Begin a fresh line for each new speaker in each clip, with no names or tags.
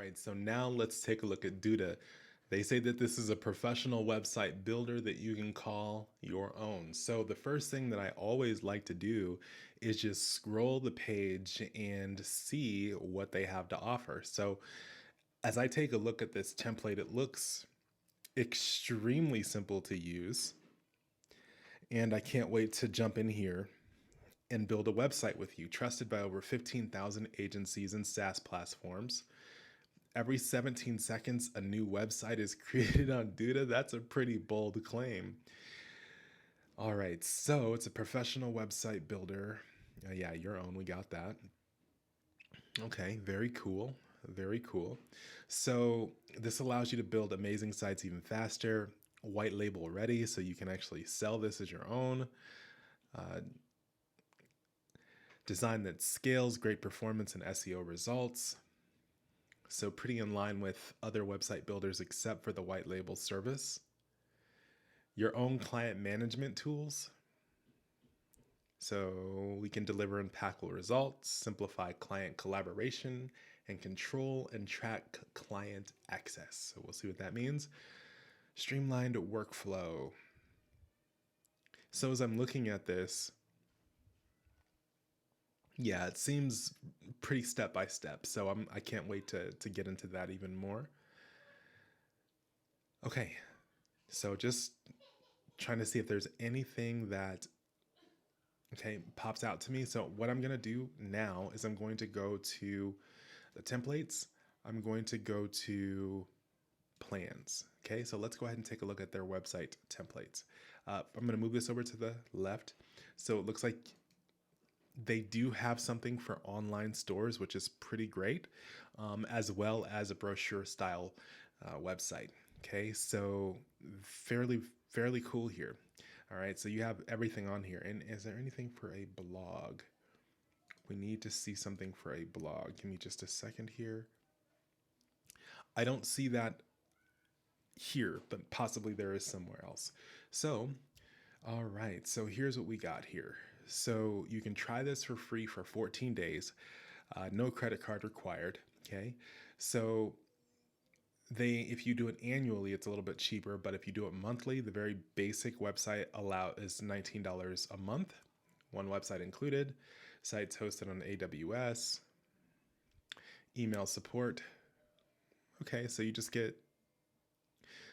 right, so now let's take a look at Duda. They say that this is a professional website builder that you can call your own. So the first thing that I always like to do is just scroll the page and see what they have to offer. So as I take a look at this template, it looks extremely simple to use. And I can't wait to jump in here and build a website with you, trusted by over 15,000 agencies and SaaS platforms. Every 17 seconds, a new website is created on Duda. That's a pretty bold claim. All right, so it's a professional website builder. Yeah, your own. We got that. Okay, very cool. Very cool. So this allows you to build amazing sites even faster, white label ready, so you can actually sell this as your own. Uh, Design that scales, great performance and SEO results. So pretty in line with other website builders except for the white label service. Your own client management tools. So we can deliver impactful results, simplify client collaboration, and control and track client access. So we'll see what that means. Streamlined workflow. So as I'm looking at this, yeah, it seems pretty step by step. So I can't wait to get into that even more. Okay, so just trying to see if there's anything that pops out to me. So what I'm gonna do now is I'm going to go to the templates. I'm going to go to plans. Okay, so let's go ahead and take a look at their website templates. I'm gonna move this over to the left. So it looks like they do have something for online stores, which is pretty great, as well as a brochure style website. Okay, so fairly cool here. All right, so you have everything on here. And is there anything for a blog? We need to see something for a blog. Give me just a second here. I don't see that here, but possibly there is somewhere else. So, all right, so here's what we got here. So you can try this for free for 14 days. No credit card required. Okay, so if you do it annually, it's a little bit cheaper, but if you do it monthly, the very basic website is $19 a month, one website included, sites hosted on AWS, email support. Okay, so you just get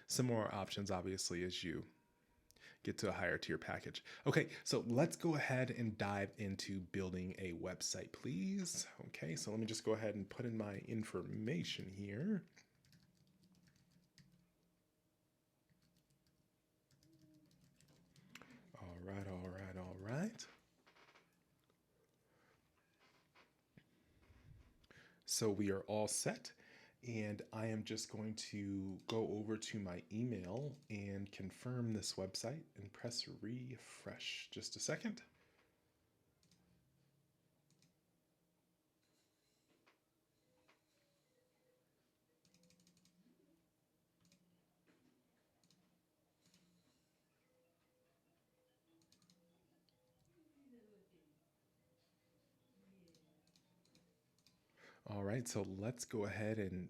some more options, obviously, as you get to a higher tier package. Okay, so let's go ahead and dive into building a website, please. Okay, so let me just go ahead and put in my information here. All right. So we are all set. And I am just going to go over to my email and confirm this website and press refresh. Just a second. All right, so let's go ahead and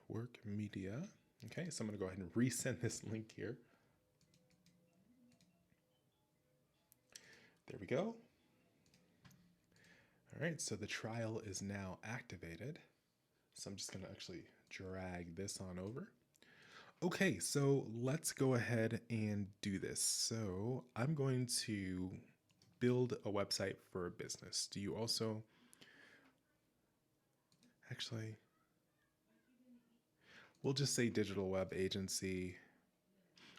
work media. Okay, so I'm going to go ahead and resend this link here. There we go. All right, so the trial is now activated. So I'm just going to actually drag this on over. Okay, so let's go ahead and do this. So I'm going to build a website for a business. Do you also actually, we'll just say digital web agency,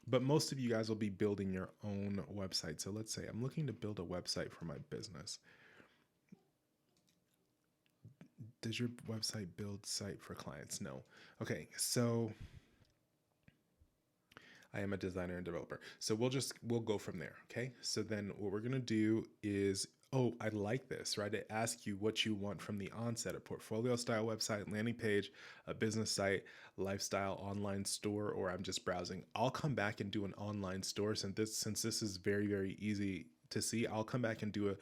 but most of you guys will be building your own website. So let's say I'm looking to build a website for my business. Does your website build site for clients? No. Okay, so I am a designer and developer. So we'll go from there. Okay. So then what we're going to do is, oh, I like this, right? It asks you what you want from the onset: a portfolio style website, landing page, a business site, lifestyle, online store, or I'm just browsing. I'll come back and do an online store since this is very, very easy to see. I'll come back and do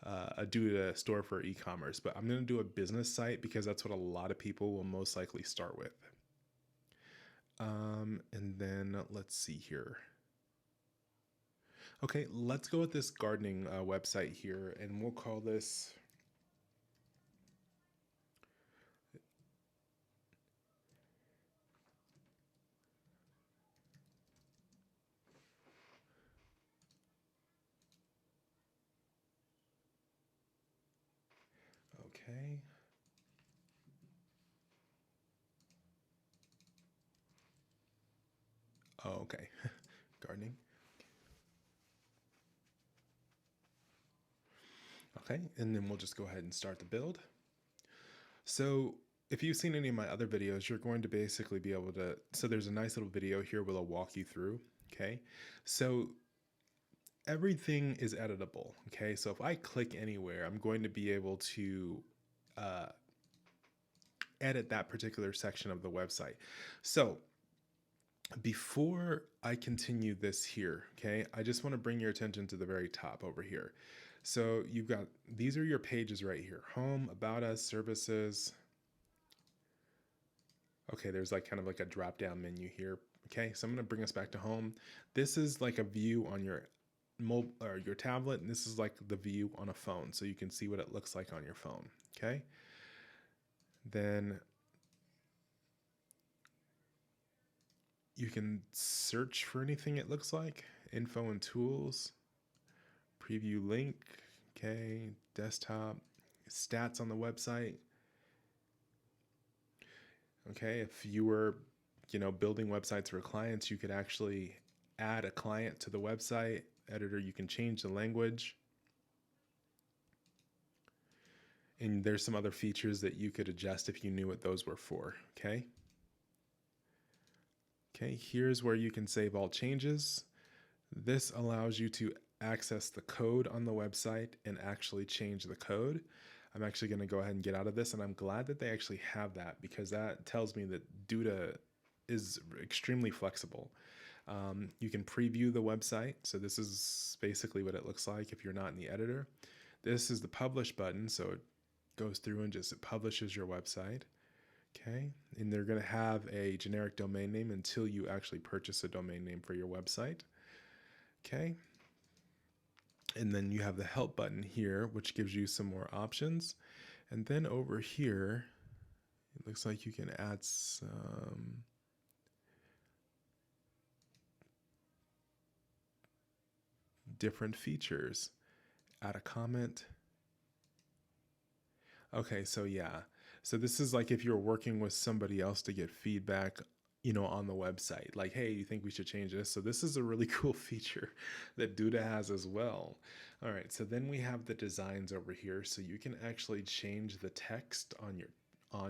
a Duda store for e-commerce, but I'm going to do a business site because that's what a lot of people will most likely start with. And then let's see here. Okay, let's go with this gardening website here, and we'll call this. Okay. Oh, okay. Gardening. Okay, and then we'll just go ahead and start the build. So if you've seen any of my other videos, you're going to basically be able to, so there's a nice little video here where I'll walk you through, okay? So everything is editable, okay? So if I click anywhere, I'm going to be able to edit that particular section of the website. So before I continue this here, okay, I just want to bring your attention to the very top over here. So you've got, these are your pages right here: home, about us, services. Okay, there's like kind of like a drop down menu here. Okay, so I'm going to bring us back to home. This is like a view on your mobile or your tablet, and this is like the view on a phone, so you can see what it looks like on your phone. Okay, then you can search for anything it looks like. Info and tools, preview link, okay, desktop, stats on the website. Okay, if you were, building websites for clients, you could actually add a client to the website editor. You can change the language. And there's some other features that you could adjust if you knew what those were for, okay? Okay, here's where you can save all changes. This allows you to access the code on the website and actually change the code. I'm actually going to go ahead and get out of this, and I'm glad that they actually have that because that tells me that Duda is extremely flexible. You can preview the website. So this is basically what it looks like if you're not in the editor. This is the publish button, so it goes through and just it publishes your website. Okay, and they're going to have a generic domain name until you actually purchase a domain name for your website. Okay, and then you have the help button here, which gives you some more options. And then over here, it looks like you can add some different features. Add a comment. Okay, so yeah. So this is like if you're working with somebody else to get feedback, on the website. Like, hey, you think we should change this? So this is a really cool feature that Duda has as well. All right, so then we have the designs over here. So you can actually change the text on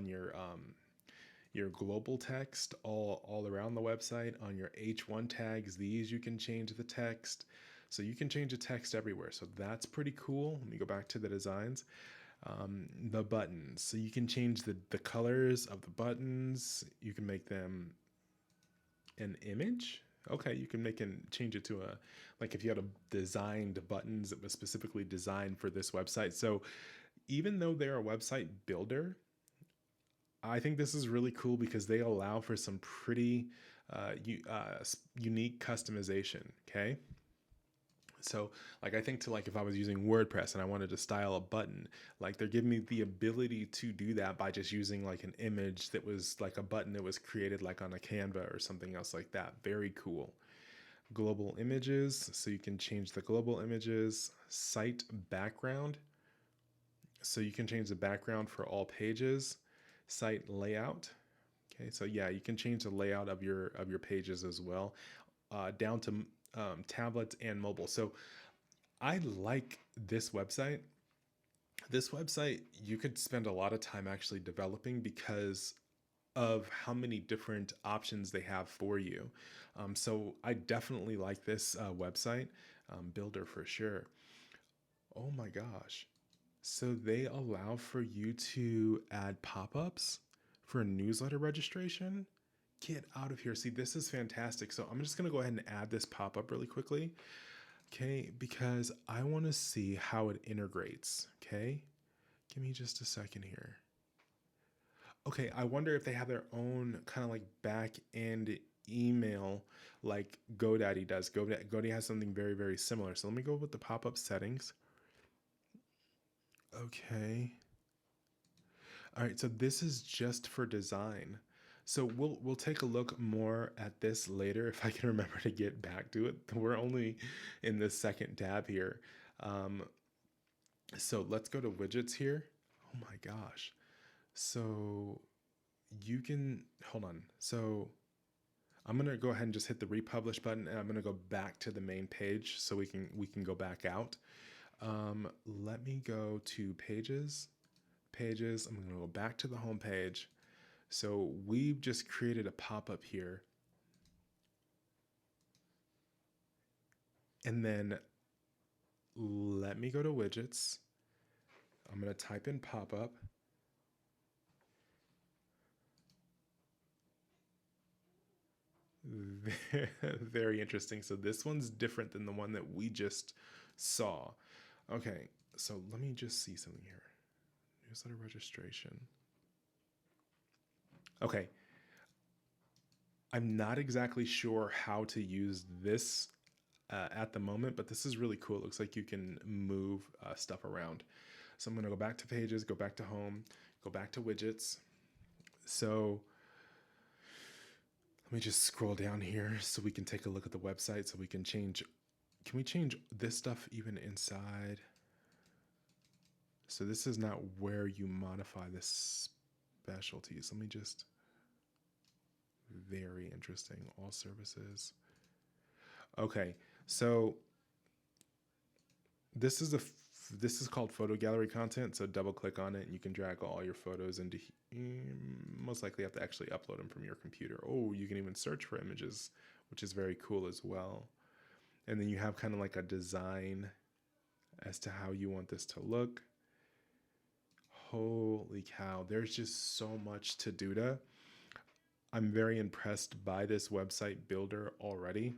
your global text all around the website. On your H1 tags, these you can change the text. So you can change the text everywhere. So that's pretty cool. Let me go back to the designs. The buttons, so you can change the colors of the buttons. You can make them an image. Okay, you can change it to like if you had a designed buttons that was specifically designed for this website. So even though they're a website builder, I think this is really cool because they allow for some pretty unique customization. Okay, so like I think to like if I was using WordPress and I wanted to style a button, like they're giving me the ability to do that by just using like an image that was like a button that was created like on a Canva or something else like that. Very cool. Global images, so you can change the global images. Site background, so you can change the background for all pages. Site layout. Okay, so yeah, you can change the layout of your pages as well, down to tablets and mobile. So I like this website. This website you could spend a lot of time actually developing because of how many different options they have for you. So I definitely like this website builder for sure. Oh my gosh. So they allow for you to add pop-ups for newsletter registration. Get out of here. See, this is fantastic. So I'm just going to go ahead and add this pop-up really quickly. Okay, because I want to see how it integrates. Okay, give me just a second here. Okay, I wonder if they have their own kind of like back end email like GoDaddy does. GoDaddy has something very, very similar. So let me go with the pop up settings. Okay. All right, so this is just for design. So we'll take a look more at this later if I can remember to get back to it. We're only in the second tab here. Um, so let's go to widgets here. Oh my gosh. So you can hold on. So I'm gonna go ahead and just hit the republish button, and I'm gonna go back to the main page so we can go back out. Let me go to pages. I'm gonna go back to the home page. So we've just created a pop-up here. And then let me go to widgets. I'm gonna type in pop-up. Very interesting. So this one's different than the one that we just saw. Okay, so let me just see something here. Newsletter registration. Okay, I'm not exactly sure how to use this at the moment, but this is really cool. It looks like you can move stuff around. So I'm going to go back to pages, go back to home, go back to widgets. So let me just scroll down here so we can take a look at the website so we can change. Can we change this stuff even inside? So this is not where you modify the specialties. Let me just, very interesting. All services. Okay, so this is this is called photo gallery content. So double click on it and you can drag all your photos into, most likely have to actually upload them from your computer. Oh, you can even search for images, which is very cool as well. And then you have kind of like a design as to how you want this to look. Holy cow, there's just so much to Duda. I'm very impressed by this website builder already.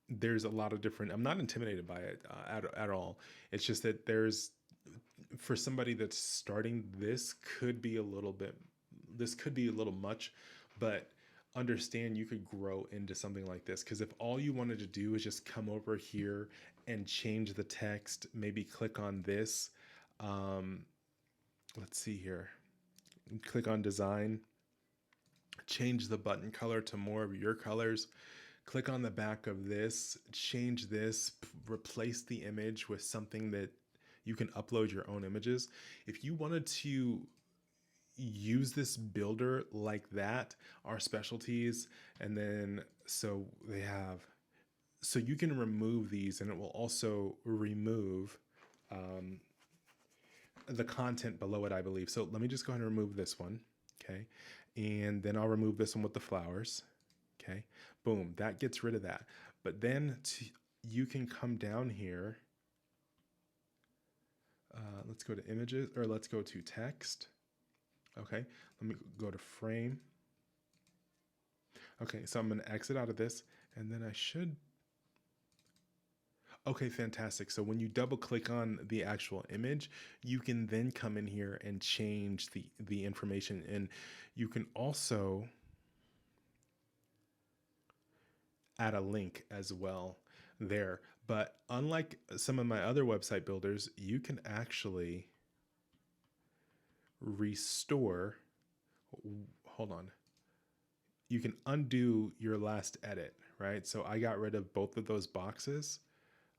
There's a lot of different, I'm not intimidated by it at all. It's just that for somebody that's starting, this could be a little much, but understand you could grow into something like this. Because if all you wanted to do is just come over here and change the text, maybe click on this. Let's see here. Click on design, change the button color to more of your colors. Click on the back of this, change this, replace the image with something that you can upload your own images. If you wanted to use this builder like that, our specialties, and then so you can remove these and it will also remove the content below it, I believe. So let me just go ahead and remove this one. Okay. And then I'll remove this one with the flowers. Okay. Boom. That gets rid of that. But then you can come down here. Let's go to images, or let's go to text. Okay. Let me go to frame. Okay. So I'm going to exit out of this and then I should. Okay, fantastic. So when you double click on the actual image, you can then come in here and change the information. And you can also add a link as well there. But unlike some of my other website builders, you can actually restore. Hold on. You can undo your last edit, right? So I got rid of both of those boxes.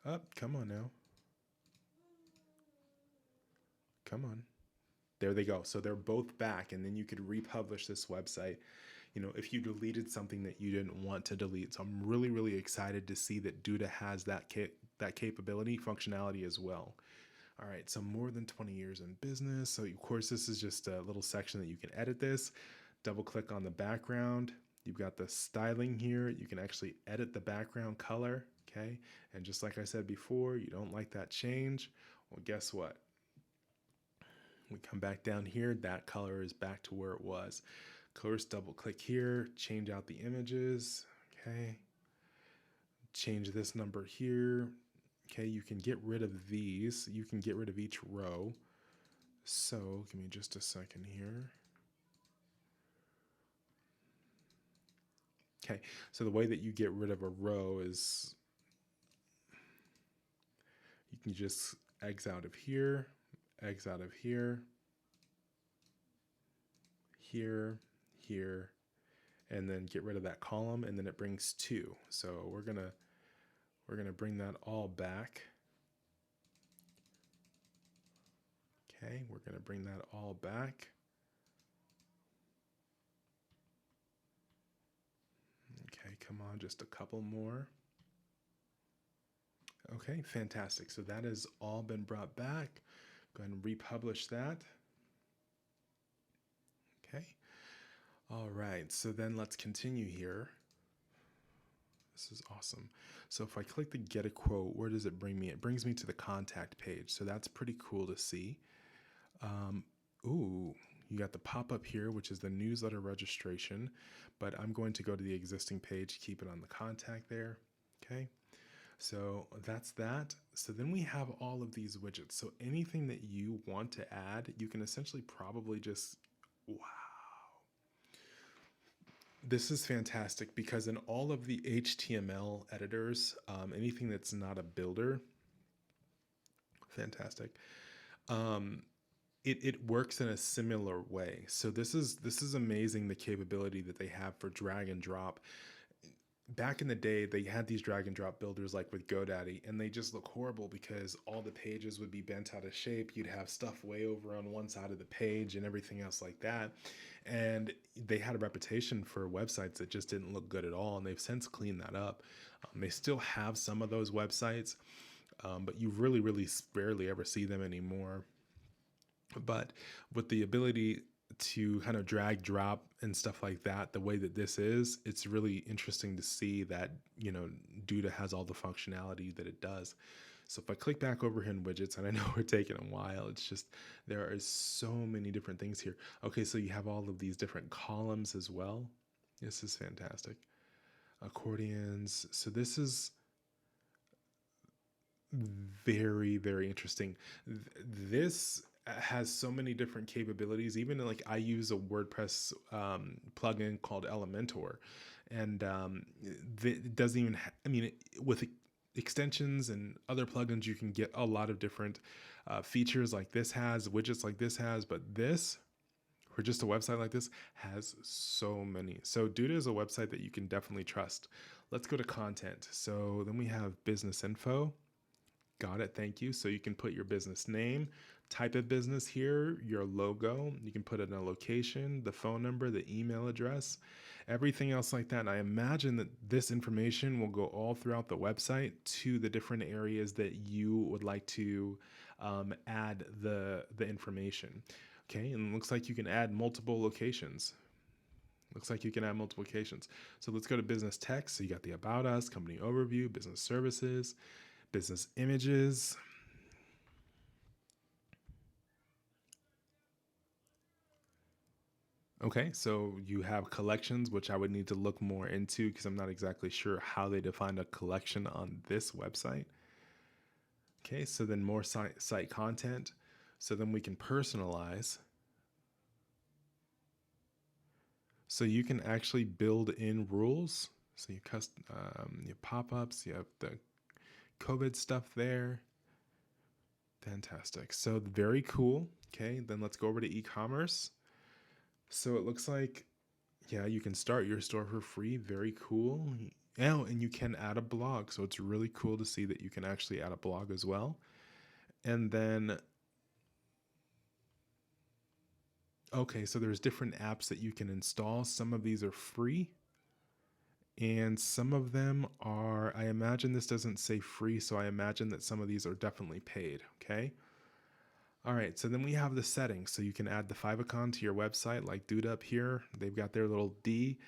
Oh, come on now. Come on. There they go. So they're both back, and then you could republish this website, if you deleted something that you didn't want to delete. So I'm really, really excited to see that Duda has that capability, functionality as well. All right, so more than 20 years in business. So of course, this is just a little section that you can edit this. Double click on the background. You've got the styling here. You can actually edit the background color, okay? And just like I said before, you don't like that change. Well, guess what? We come back down here, that color is back to where it was. Of course, double click here, change out the images, okay? change this number here. Okay, you can get rid of these. You can get rid of each row. So give me just a second here. Okay, so the way that you get rid of a row is you can just X out of here, X out of here, here, here, and then get rid of that column, and then it brings 2. So we're gonna bring that all back. Okay, we're gonna bring that all back. Okay, come on, just a couple more. Okay, fantastic. So that has all been brought back. Go ahead and republish that. Okay. All right, so then let's continue here. This is awesome. So if I click the get a quote, where does it bring me? It brings me to the contact page. So that's pretty cool to see. Ooh, you got the pop-up here, which is the newsletter registration, but I'm going to go to the existing page, keep it on the contact there. Okay. So that's that. So then we have all of these widgets. So anything that you want to add, you can essentially probably just, wow. This is fantastic because in all of the HTML editors, anything that's not a builder, fantastic. It works in a similar way. So this is amazing, the capability that they have for drag and drop. Back in the day, they had these drag and drop builders like with GoDaddy, and they just look horrible because all the pages would be bent out of shape. You'd have stuff way over on one side of the page and everything else like that. And they had a reputation for websites that just didn't look good at all, and they've since cleaned that up. They still have some of those websites, but you really, really rarely ever see them anymore. But with the ability to kind of drag drop and stuff like that, the way that this is, it's really interesting to see that, Duda has all the functionality that it does. So if I click back over here in widgets, and I know we're taking a while, it's just there are so many different things here. Okay, so you have all of these different columns as well. This is fantastic. Accordions. So this is very, very interesting. This has so many different capabilities. Even like I use a WordPress plugin called Elementor, and it doesn't even. With extensions and other plugins, you can get a lot of different features like this has, widgets like this has, but this, for just a website like this, has so many. So Duda is a website that you can definitely trust. Let's go to content. So then we have business info. Got it. Thank you. So you can put your business name, type of business here, your logo. You can put in a location, the phone number, the email address, everything else like that. And I imagine that this information will go all throughout the website to the different areas that you would like to add the information. Okay. And it looks like you can add multiple locations. Looks like you can add multiple locations. So let's go to business text. So you got the about us, company overview, business services, business images. Okay, so you have collections, which I would need to look more into because I'm not exactly sure how they define a collection on this website. Okay, so then more site content. So then we can personalize. So you can actually build in rules. So you pop-ups, you have the COVID stuff there. Fantastic. So very cool. Okay, then let's go over to e-commerce. So it looks like, yeah, you can start your store for free. Very cool. Oh, and you can add a blog. So it's really cool to see that you can actually add a blog as well. And then, okay, so there's different apps that you can install. Some of these are free, and some of them are, I imagine this doesn't say free, so I imagine that some of these are definitely paid. Okay. All right, so then we have the settings. So you can add the favicon to your website, like Duda up here. They've got their little D.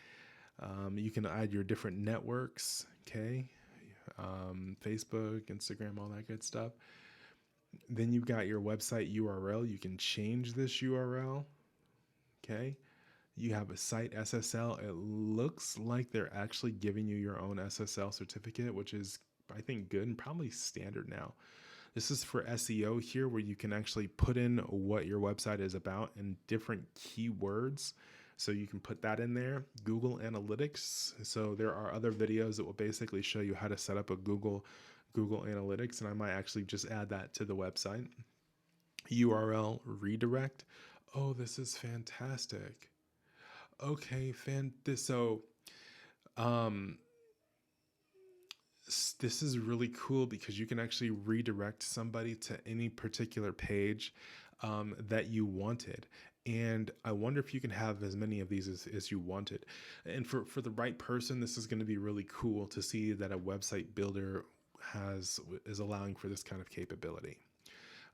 You can add your different networks, okay? Facebook, Instagram, all that good stuff. Then you've got your website URL. You can change this URL, okay? You have a site SSL. It looks like they're actually giving you your own SSL certificate, which is, I think, good and probably standard now. This is for SEO here, where you can actually put in what your website is about and different keywords. So you can put that in there. Google Analytics. So there are other videos that will basically show you how to set up a Google Analytics, and I might actually just add that to the website. URL redirect. Oh, this is fantastic. Okay, so um this is really cool because you can actually redirect somebody to any particular page that you wanted. And I wonder if you can have as many of these as you wanted. And for the right person, this is going to be really cool to see that a website builder is allowing for this kind of capability.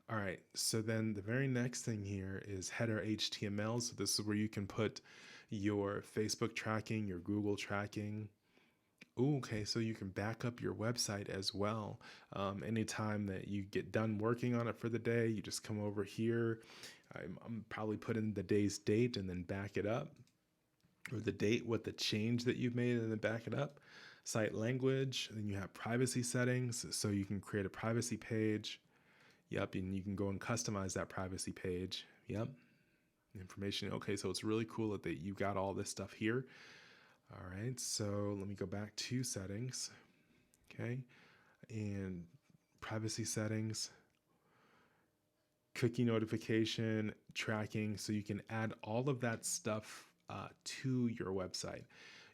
All right, so then the very next thing here is header HTML. So this is where you can put your Facebook tracking, your Google tracking. Ooh, okay, so you can back up your website as well. Anytime that you get done working on it for the day, you just come over here. I'm probably put in the day's date and then back it up, or the date with the change that you've made and then back it up. Site language, and then you have privacy settings, so you can create a privacy page. Yep, and you can go and customize that privacy page. Yep, information. Okay, so it's really cool that you got all this stuff here. All right, so let me go back to settings. Okay, and privacy settings, cookie notification, tracking. So you can add all of that stuff to your website.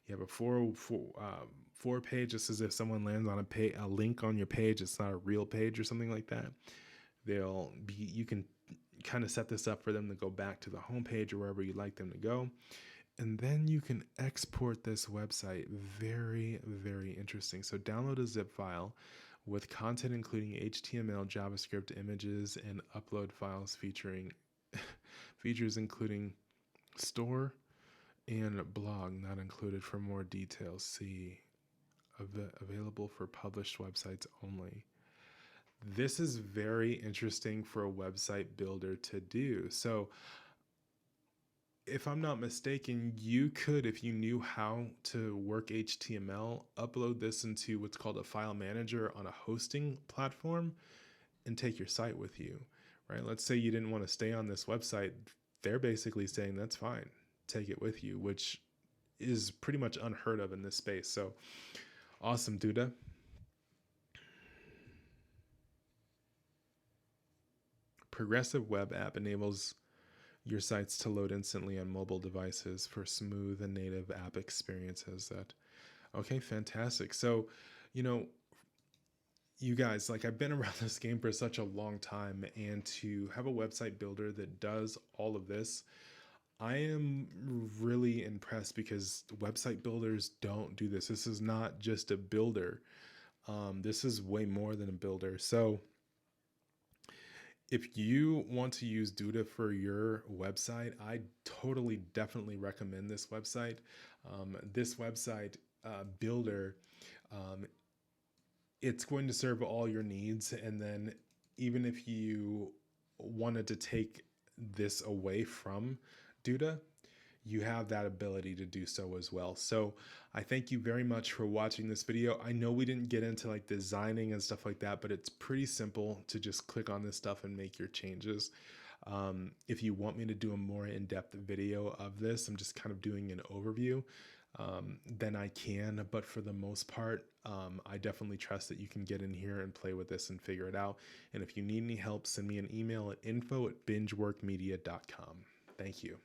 You have a four page, just as if someone lands on a link on your page. It's not a real page or something like that. You can kind of set this up for them to go back to the home page or wherever you'd like them to go. And then you can export this website. Very, very interesting. So download a zip file with content including HTML, JavaScript, images, and upload files featuring features including store and blog not included. For more details, see available for published websites only. This is very interesting for a website builder to do. So if I'm not mistaken, you could, if you knew how to work HTML, upload this into what's called a file manager on a hosting platform and take your site with you, right? Let's say you didn't want to stay on this website. They're basically saying that's fine, take it with you, which is pretty much unheard of in this space. So awesome, Duda. Progressive web app enables your sites to load instantly on mobile devices for smooth and native app experiences. Okay, fantastic. So, you guys, like, I've been around this game for such a long time, and to have a website builder that does all of this, I am really impressed, because website builders don't do this. This is not just a builder. This is way more than a builder. So if you want to use Duda for your website, I totally definitely recommend this website. This website builder, it's going to serve all your needs. And then even if you wanted to take this away from Duda, you have that ability to do so as well. So I thank you very much for watching this video. I know we didn't get into like designing and stuff like that, but it's pretty simple to just click on this stuff and make your changes. If you want me to do a more in-depth video of this, I'm just kind of doing an overview, then I can. But for the most part, I definitely trust that you can get in here and play with this and figure it out. And if you need any help, send me an email at info@bingeworkmedia.com. Thank you.